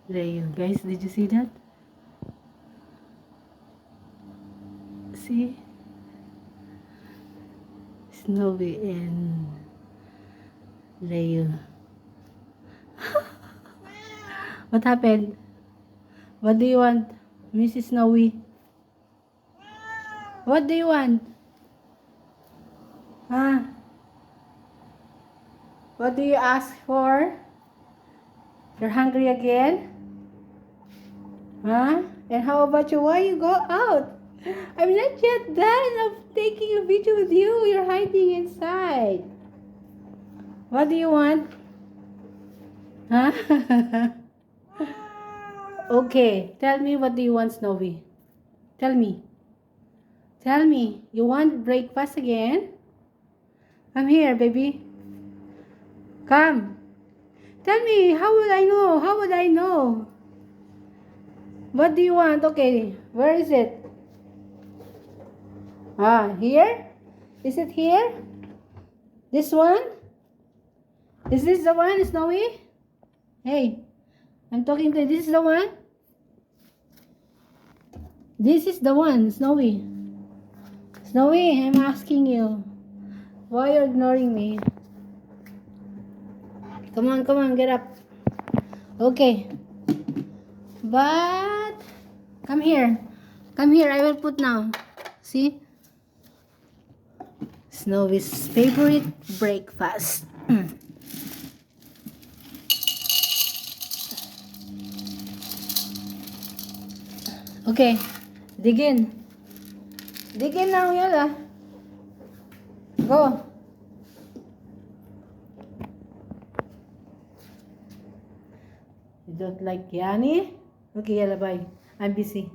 Leo. Guys, did you see that? See? Snowy and Leo. What happened? What do you want, Mrs. Snowy? What do you want? Huh? What do you ask for? You're hungry again? Huh? And how about you? Why you go out? I'm not yet done of taking a video with you. You're hiding inside. What do you want? Huh? Okay. Tell me, what do you want, Snowy? Tell me. Tell me. You want breakfast again? Come here, baby. Come. Tell me. How would I know? How would I know? What do you want? Okay. Where is it? Here? Is it here? This one? Is this the one, Snowy? Hey, I'm talking to you. This is the one? This is the one, Snowy. Snowy, I'm asking you. Why are you ignoring me? Come on, get up. Okay. But, come here. Come here, I will put now. See? Snowy's favorite breakfast. Okay, dig in. Dig in now, Yola. Go. You don't like Yanni? Okay, Yola, bye. I'm busy.